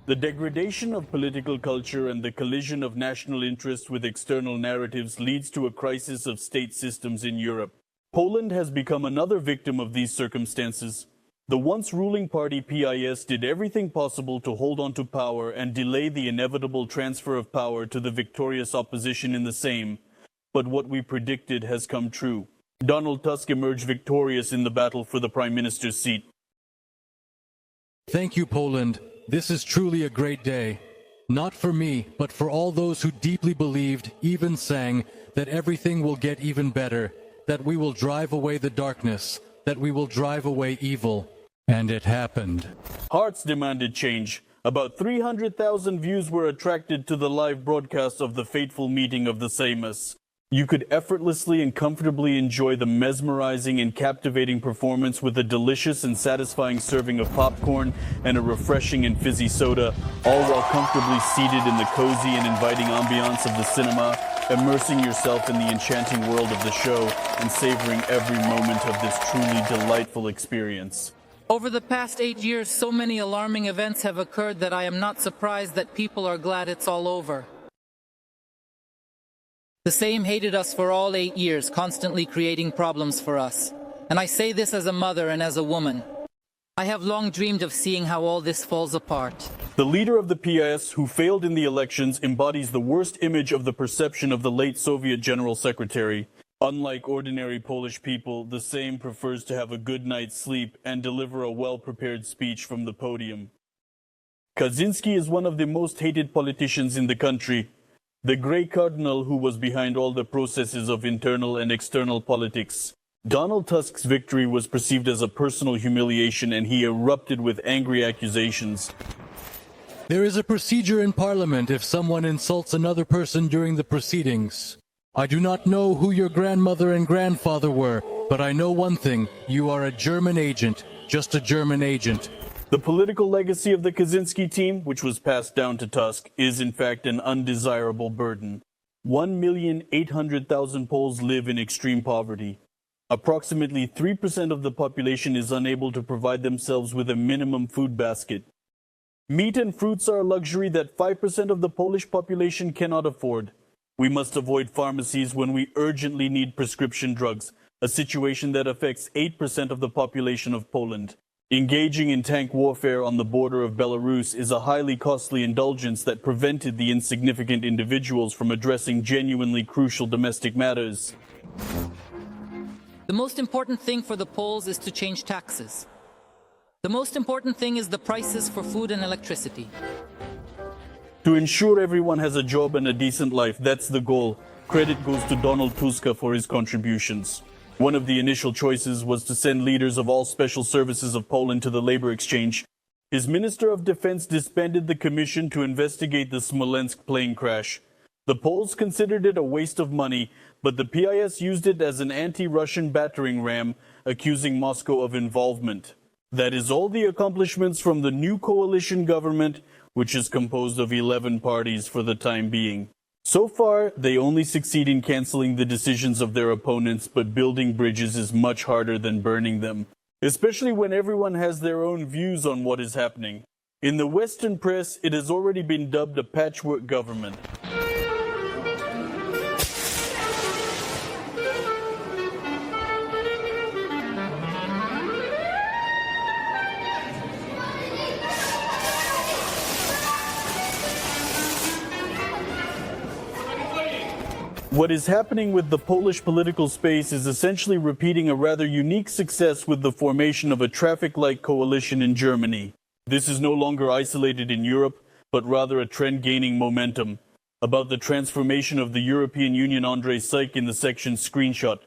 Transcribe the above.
The degradation of political culture and the collision of national interest with external narratives leads to a crisis of state systems in Europe. Poland has become another victim of these circumstances. The once ruling party PIS did everything possible to hold on to power and delay the inevitable transfer of power to the victorious opposition in the Sejm. But what we predicted has come true. Donald Tusk emerged victorious in the battle for the Prime Minister's seat. Thank you, Poland. This is truly a great day. Not for me, but for all those who deeply believed, even sang, that everything will get even better, that we will drive away the darkness, that we will drive away evil. And it happened. Hearts demanded change. About 300,000 views were attracted to the live broadcast of the fateful meeting of the Seimas. You could effortlessly and comfortably enjoy the mesmerizing and captivating performance with a delicious and satisfying serving of popcorn and a refreshing and fizzy soda, all while comfortably seated in the cozy and inviting ambiance of the cinema, immersing yourself in the enchanting world of the show and savoring every moment of this truly delightful experience. Over the past 8 years, so many alarming events have occurred that I am not surprised that people are glad it's all over. The Sejm hated us for all 8 years, constantly creating problems for us. And I say this as a mother and as a woman. I have long dreamed of seeing how all this falls apart. The leader of the PIS, who failed in the elections, embodies the worst image of the perception of the late Soviet General Secretary. Unlike ordinary Polish people, the Sejm prefers to have a good night's sleep and deliver a well-prepared speech from the podium. Kaczynski is one of the most hated politicians in the country. The Grey Cardinal who was behind all the processes of internal and external politics. Donald Tusk's victory was perceived as a personal humiliation and he erupted with angry accusations. There is a procedure in Parliament if someone insults another person during the proceedings. I do not know who your grandmother and grandfather were, but I know one thing, you are a German agent, just a German agent. The political legacy of the Kaczynski team, which was passed down to Tusk, is in fact an undesirable burden. 1,800,000 Poles live in extreme poverty. Approximately 3% of the population is unable to provide themselves with a minimum food basket. Meat and fruits are a luxury that 5% of the Polish population cannot afford. We must avoid pharmacies when we urgently need prescription drugs, a situation that affects 8% of the population of Poland. Engaging in tank warfare on the border of Belarus is a highly costly indulgence that prevented the insignificant individuals from addressing genuinely crucial domestic matters. The most important thing for the Poles is to change taxes. The most important thing is the prices for food and electricity. To ensure everyone has a job and a decent life, that's the goal. Credit goes to Donald Tusk for his contributions. One of the initial choices was to send leaders of all special services of Poland to the labor exchange. His Minister of Defense disbanded the commission to investigate the Smolensk plane crash. The Poles considered it a waste of money, but the PIS used it as an anti-Russian battering ram, accusing Moscow of involvement. That is all the accomplishments from the new coalition government, which is composed of 11 parties for the time being. So far, they only succeed in canceling the decisions of their opponents, but building bridges is much harder than burning them, especially when everyone has their own views on what is happening. In the Western press, it has already been dubbed a patchwork government. What is happening with the Polish political space is essentially repeating a rather unique success with the formation of a traffic-light coalition in Germany. This is no longer isolated in Europe, but rather a trend gaining momentum. About the transformation of the European Union, Andrzej Duda in the section screenshot.